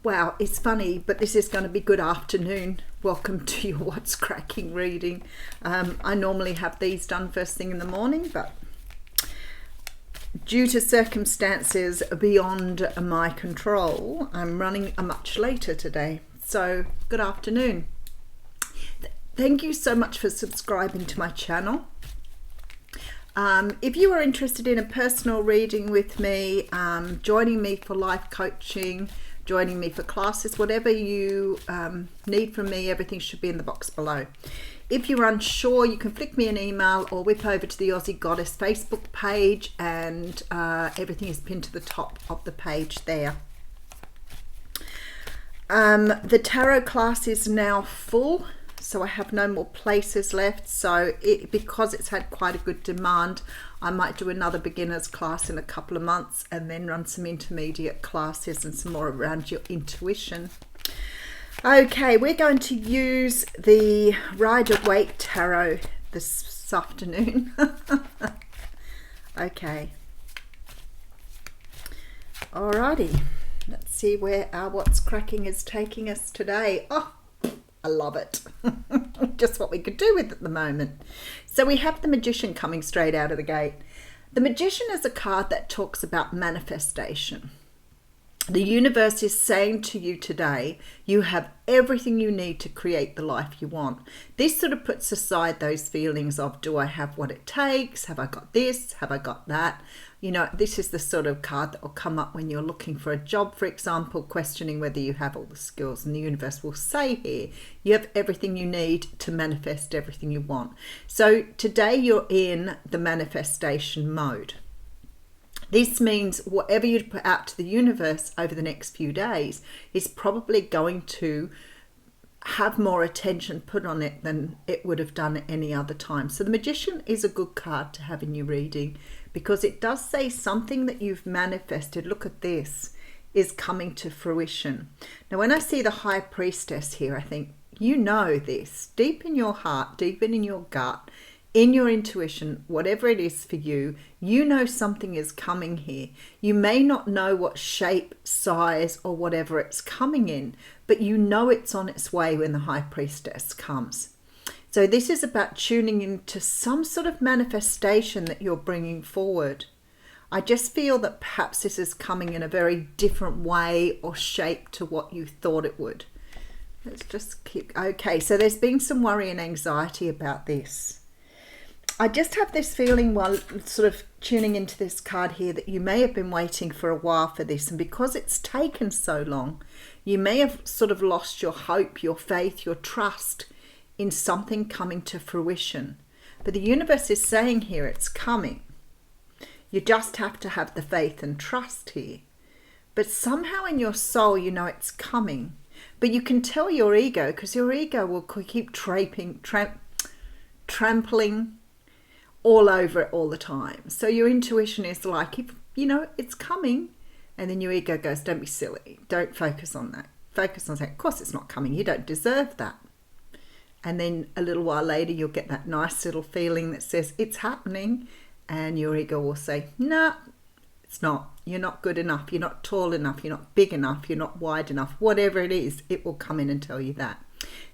Wow, it's funny, but this is going to be good afternoon. Welcome to your What's Cracking reading. I normally have these done first thing in the morning, but due to circumstances beyond my control, I'm running much later today. So, good afternoon. Thank you so much for subscribing to my channel. If you are interested in a personal reading with me, joining me for life coaching, joining me for classes, whatever you need from me, everything should be in the box below. If you're unsure, you can flick me an email or whip over to the Aussie Goddess Facebook page, and everything is pinned to the top of the page there. The tarot class is now full, so I have no more places left. So because it's had quite a good demand, I might do another beginner's class in a couple of months and then run some intermediate classes and some more around your intuition. Okay, we're going to use the Rider-Waite Tarot this afternoon. Okay. Alrighty. Let's see where our What's Cracking is taking us today. Oh, I love it. Just what we could do with at the moment. So we have the Magician coming straight out of the gate. The Magician is a card that talks about manifestation. The universe is saying to you today, you have everything you need to create the life you want. This sort of puts aside those feelings of, do I have what it takes? Have I got this? Have I got that? You know, this is the sort of card that will come up when you're looking for a job, for example, questioning whether you have all the skills. And the universe will say here, you have everything you need to manifest everything you want. So today you're in the manifestation mode. This means whatever you put out to the universe over the next few days is probably going to have more attention put on it than it would have done at any other time. So the Magician is a good card to have in your reading because it does say something that you've manifested. Look at this, is coming to fruition. Now, when I see the High Priestess here, I think, you know this, deep in your heart, deep in your gut, in your intuition, whatever it is for you, you know something is coming here. You may not know what shape, size, or whatever it's coming in, but you know it's on its way when the High Priestess comes. So this is about tuning into some sort of manifestation that you're bringing forward. I just feel that perhaps this is coming in a very different way or shape to what you thought it would. Let's just keep... Okay, so there's been some worry and anxiety about this. I just have this feeling while sort of tuning into this card here that you may have been waiting for a while for this, and because it's taken so long, you may have sort of lost your hope, your faith, your trust in something coming to fruition. But the universe is saying here it's coming. You just have to have the faith and trust here. But somehow in your soul you know it's coming. But you can tell your ego, because your ego will keep trampling all over it all the time. So your intuition is like, if you know it's coming, and then your ego goes, don't be silly, don't focus on that, focus on saying, of course it's not coming, you don't deserve that. And then a little while later you'll get that nice little feeling that says it's happening, and your ego will say, no, it's not, you're not good enough, you're not tall enough, you're not big enough, you're not wide enough, whatever it is, it will come in and tell you that.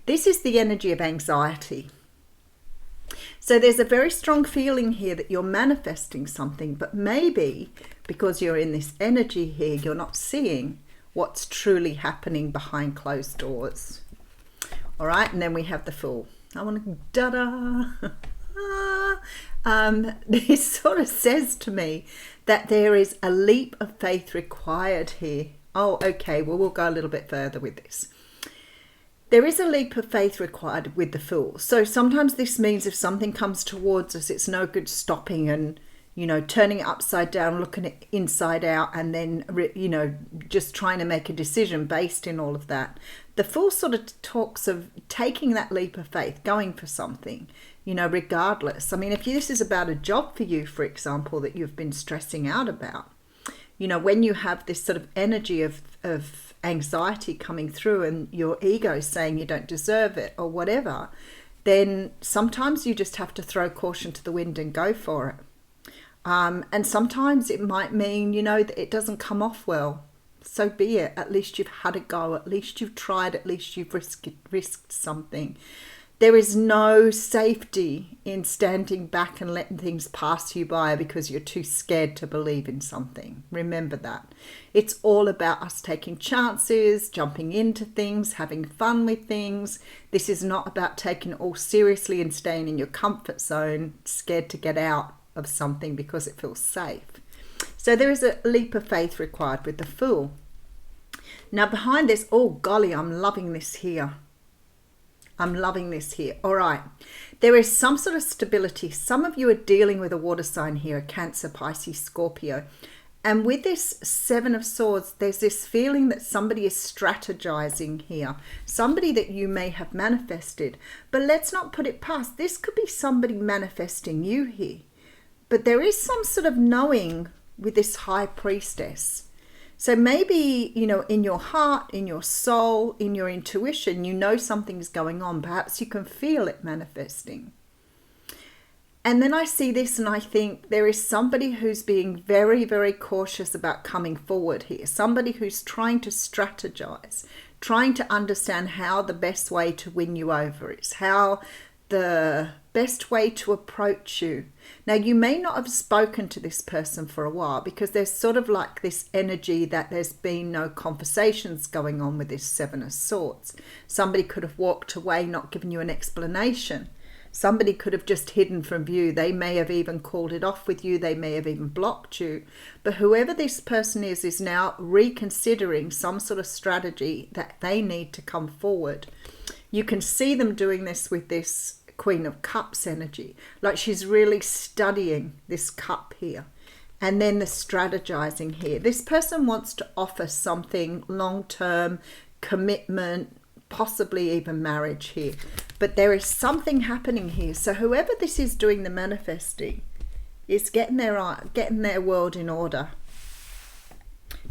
This is the energy of anxiety. So there's a very strong feeling here that you're manifesting something, but maybe because you're in this energy here, you're not seeing what's truly happening behind closed doors. All right, and then we have the Fool. I want to, da-da. This sort of says to me that there is a leap of faith required here. Oh, okay, well, we'll go a little bit further with this. There is a leap of faith required with the Fool. So sometimes this means if something comes towards us, it's no good stopping and, you know, turning it upside down, looking it inside out, and then, you know, just trying to make a decision based in all of that. The Fool sort of talks of taking that leap of faith, going for something, you know, regardless. I mean, if this is about a job for you, for example, that you've been stressing out about, you know, when you have this sort of energy of anxiety coming through and your ego saying you don't deserve it or whatever, then sometimes you just have to throw caution to the wind and go for it. And sometimes it might mean, you know, that it doesn't come off well. so be it. At least you've had a go. At least you've tried. At least you've risked something. There is no safety in standing back and letting things pass you by because you're too scared to believe in something. Remember that. It's all about us taking chances, jumping into things, having fun with things. This is not about taking it all seriously and staying in your comfort zone, scared to get out of something because it feels safe. So there is a leap of faith required with the Fool. Now behind this, oh golly, I'm loving this here. I'm loving this here. All right. There is some sort of stability. Some of you are dealing with a water sign here, a Cancer, Pisces, Scorpio. And with this Seven of Swords, there's this feeling that somebody is strategizing here. Somebody that you may have manifested. But let's not put it past. This could be somebody manifesting you here. But there is some sort of knowing with this High Priestess. So maybe, you know, in your heart, in your soul, in your intuition, you know something's going on. Perhaps you can feel it manifesting. And then I see this and I think there is somebody who's being very, very cautious about coming forward here. Somebody who's trying to strategize, trying to understand how the best way to win you over is, how the best way to approach you. Now, you may not have spoken to this person for a while because there's sort of like this energy that there's been no conversations going on with this Seven of Swords. Somebody could have walked away, not given you an explanation. Somebody could have just hidden from view. They may have even called it off with you. They may have even blocked you. But whoever this person is now reconsidering some sort of strategy that they need to come forward. You can see them doing this with this Queen of Cups energy, like she's really studying this cup here. And then the strategizing here. This person wants to offer something long-term, commitment, possibly even marriage here. But there is something happening here. So whoever this is doing the manifesting is getting their world in order,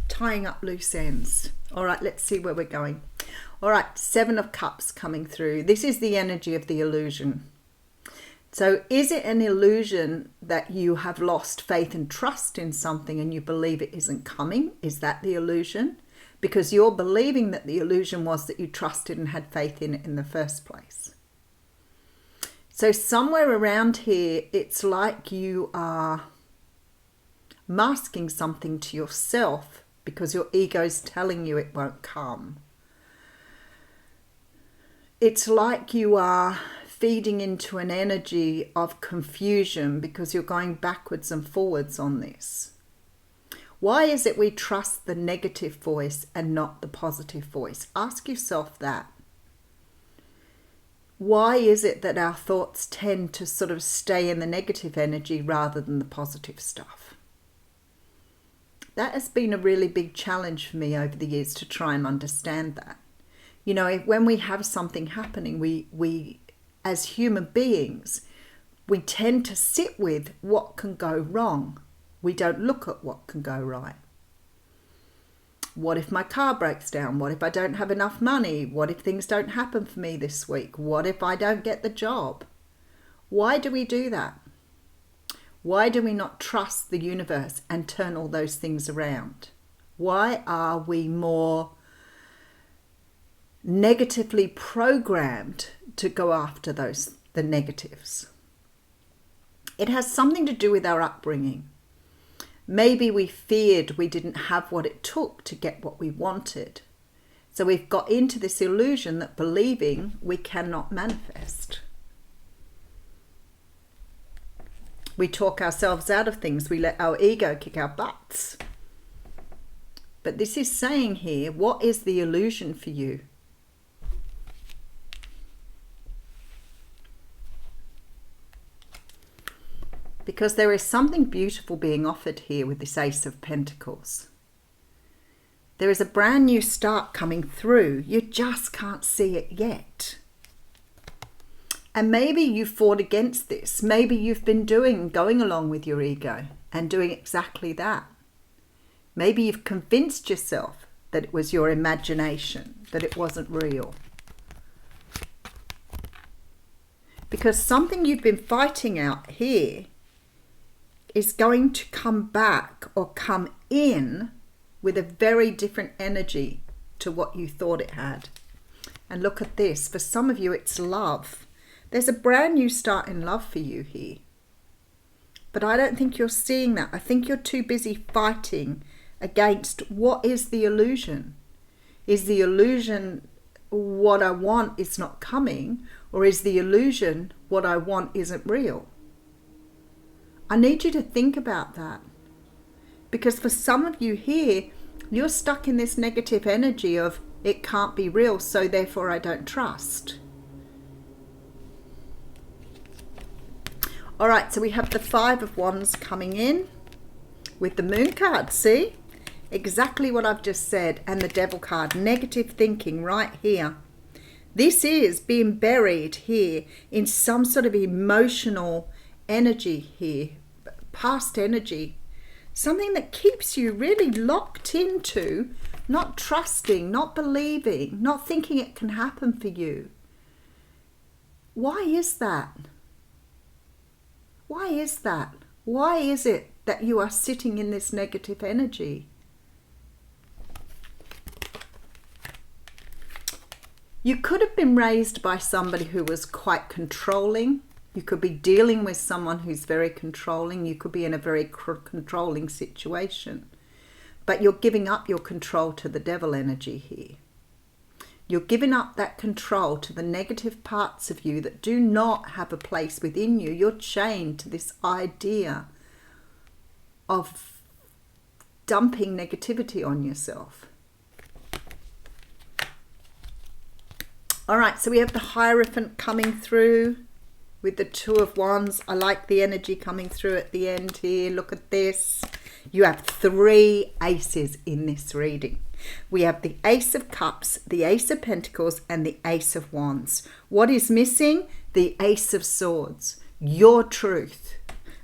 tying up loose ends. All right, let's see where we're going. All right, Seven of Cups coming through. This is the energy of the illusion. So is it an illusion that you have lost faith and trust in something and you believe it isn't coming? Is that the illusion? Because you're believing that the illusion was that you trusted and had faith in it in the first place. So somewhere around here, it's like you are masking something to yourself because your ego's telling you it won't come. It's like you are feeding into an energy of confusion because you're going backwards and forwards on this. Why is it we trust the negative voice and not the positive voice? Ask yourself that. Why is it that our thoughts tend to sort of stay in the negative energy rather than the positive stuff? That has been a really big challenge for me over the years to try and understand that. You know, when we have something happening, we as human beings, we tend to sit with what can go wrong. We don't look at what can go right. What if my car breaks down? What if I don't have enough money? What if things don't happen for me this week? What if I don't get the job? Why do we do that? Why do we not trust the universe and turn all those things around? Why are we more negatively programmed to go after the negatives? It has something to do with our upbringing. Maybe we feared we didn't have what it took to get what we wanted. So we've got into this illusion that believing we cannot manifest. We talk ourselves out of things. We let our ego kick our butts. But this is saying here, what is the illusion for you? Because there is something beautiful being offered here with this Ace of Pentacles. There is a brand new start coming through. You just can't see it yet. And maybe you fought against this. Maybe you've been going along with your ego and doing exactly that. Maybe you've convinced yourself that it was your imagination, that it wasn't real. Because something you've been fighting out here is going to come back or come in with a very different energy to what you thought it had. And look at this. For some of you, it's love. There's a brand new start in love for you here. But I don't think you're seeing that. I think you're too busy fighting against what is the illusion. Is the illusion what I want is not coming? Or is the illusion what I want isn't real? I need you to think about that. Because for some of you here, you're stuck in this negative energy of it can't be real, so therefore I don't trust. All right, so we have the Five of Wands coming in with the Moon card. See? Exactly what I've just said. And the Devil card. Negative thinking right here. This is being buried here in some sort of emotional energy here. Past energy. Something that keeps you really locked into not trusting, not believing, not thinking it can happen for you. Why is that? Why is that? Why is it that you are sitting in this negative energy? You could have been raised by somebody who was quite controlling. You could be dealing with someone who's very controlling. You could be in a very controlling situation. But you're giving up your control to the devil energy here. You're giving up that control to the negative parts of you that do not have a place within you. You're chained to this idea of dumping negativity on yourself. All right, so we have the Hierophant coming through with the Two of Wands. I like the energy coming through at the end here. Look at this. You have three aces in this reading. We have the Ace of Cups, the Ace of Pentacles, and the Ace of Wands. What is missing? The Ace of Swords. Your truth.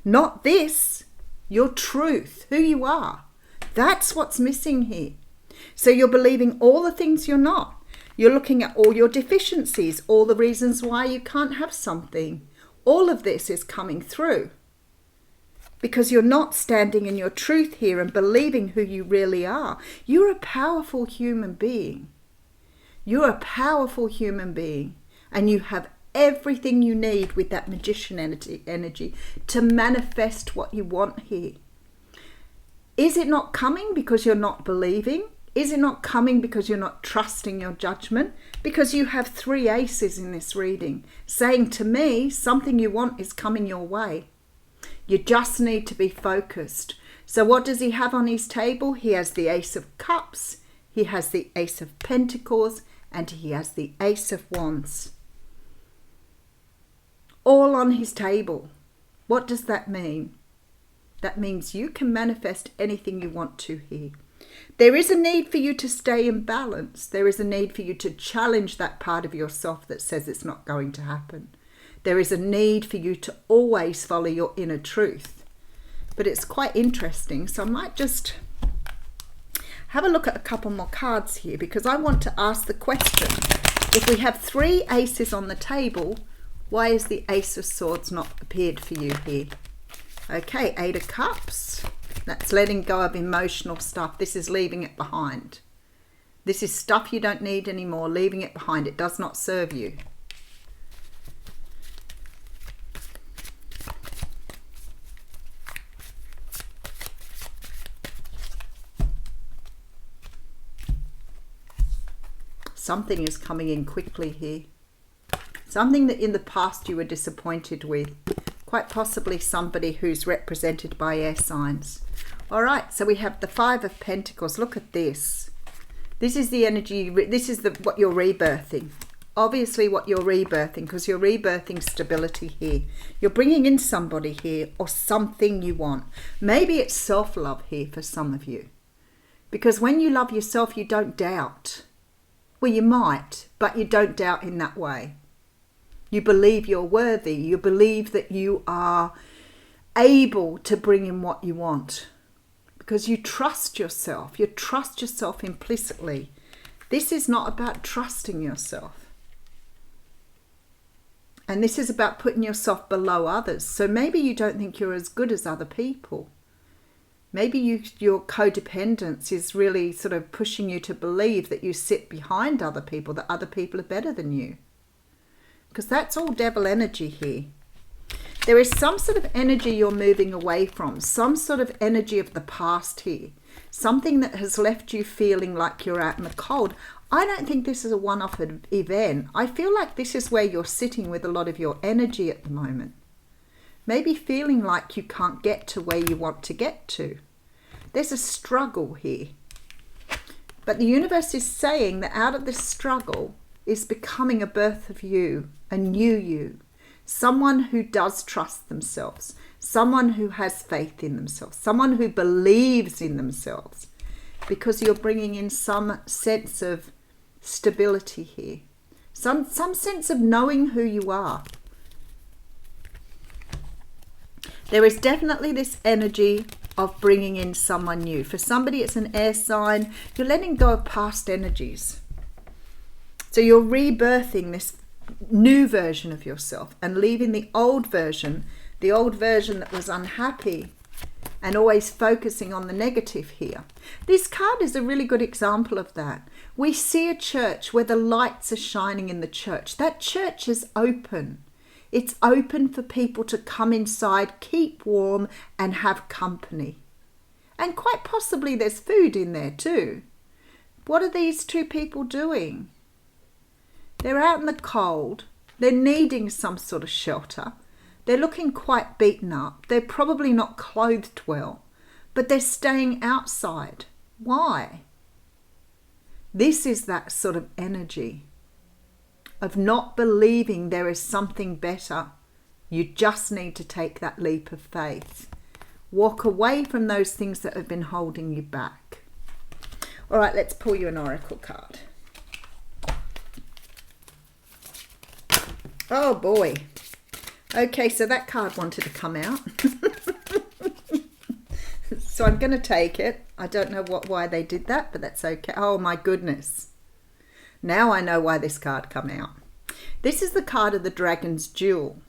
Not this. Your truth. Who you are. That's what's missing here. So you're believing all the things you're not. You're looking at all your deficiencies, all the reasons why you can't have something. All of this is coming through. Because you're not standing in your truth here and believing who you really are. You're a powerful human being. You're a powerful human being. And you have everything you need with that magician energy to manifest what you want here. Is it not coming because you're not believing? Is it not coming because you're not trusting your judgment? Because you have three aces in this reading saying to me, something you want is coming your way. You just need to be focused. So what does he have on his table? He has the Ace of Cups, he has the Ace of Pentacles, and he has the Ace of Wands. All on his table. What does that mean? That means you can manifest anything you want to here. There is a need for you to stay in balance. There is a need for you to challenge that part of yourself that says it's not going to happen. There is a need for you to always follow your inner truth. But it's quite interesting. So I might just have a look at a couple more cards here because I want to ask the question. If we have three aces on the table, why is the Ace of Swords not appeared for you here? Okay, Eight of Cups. That's letting go of emotional stuff. This is leaving it behind. This is stuff you don't need anymore, leaving it behind. It does not serve you. Something is coming in quickly here. Something that in the past you were disappointed with. Quite possibly somebody who's represented by air signs. All right, so we have the Five of Pentacles. Look at this. This is the energy, this is what you're rebirthing. Obviously what you're rebirthing, because you're rebirthing stability here. You're bringing in somebody here or something you want. Maybe it's self-love here for some of you. Because when you love yourself, you don't doubt. Well, you might, but you don't doubt in that way. You believe you're worthy. You believe that you are able to bring in what you want. Because you trust yourself. You trust yourself implicitly. This is not about trusting yourself. And this is about putting yourself below others. So maybe you don't think you're as good as other people. Maybe your codependence is really sort of pushing you to believe that you sit behind other people, that other people are better than you. Because that's all devil energy here. There is some sort of energy you're moving away from, some sort of energy of the past here. Something that has left you feeling like you're out in the cold. I don't think this is a one-off event. I feel like this is where you're sitting with a lot of your energy at the moment. Maybe feeling like you can't get to where you want to get to. There's a struggle here. But the universe is saying that out of this struggle is becoming a birth of you, a new you. Someone who does trust themselves. Someone who has faith in themselves. Someone who believes in themselves. Because you're bringing in some sense of stability here. Some sense of knowing who you are. There is definitely this energy of bringing in someone new. For somebody, it's an air sign. You're letting go of past energies. So you're rebirthing this new version of yourself and leaving the old version that was unhappy and always focusing on the negative here. This card is a really good example of that. We see a church where the lights are shining in the church. That church is open. It's open for people to come inside, keep warm, and have company. And quite possibly there's food in there too. What are these two people doing? They're out in the cold. They're needing some sort of shelter. They're looking quite beaten up. They're probably not clothed well, but they're staying outside. Why? This is that sort of energy of not believing there is something better. You just need to take that leap of faith. Walk away from those things that have been holding you back. All right, let's pull you an oracle card. Oh boy. Okay, so that card wanted to come out. So I'm going to take it. I don't know why they did that, but that's okay. Oh my goodness. Now I know why this card come out. This is the card of the Dragon's Jewel.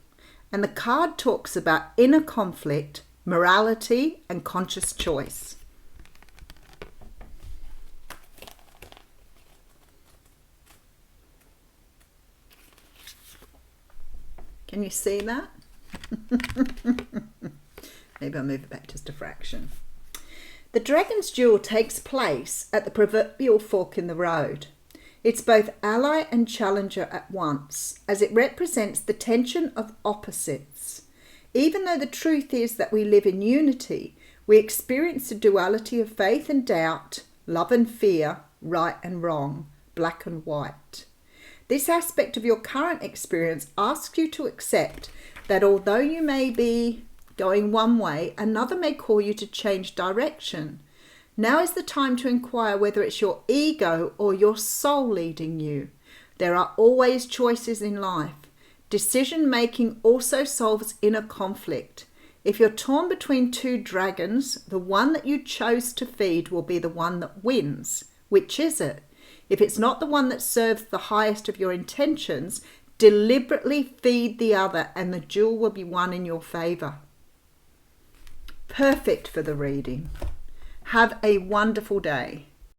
And the card talks about inner conflict, morality, and conscious choice. Can you see that? Maybe I'll move it back just a fraction. The Dragon's Jewel takes place at the proverbial fork in the road. It's both ally and challenger at once, as it represents the tension of opposites. Even though the truth is that we live in unity, we experience the duality of faith and doubt, love and fear, right and wrong, black and white. This aspect of your current experience asks you to accept that although you may be going one way, another may call you to change direction. Now is the time to inquire whether it's your ego or your soul leading you. There are always choices in life. Decision making also solves inner conflict. If you're torn between two dragons, the one that you chose to feed will be the one that wins. Which is it? If it's not the one that serves the highest of your intentions, deliberately feed the other and the jewel will be won in your favour. Perfect for the reading. Have a wonderful day.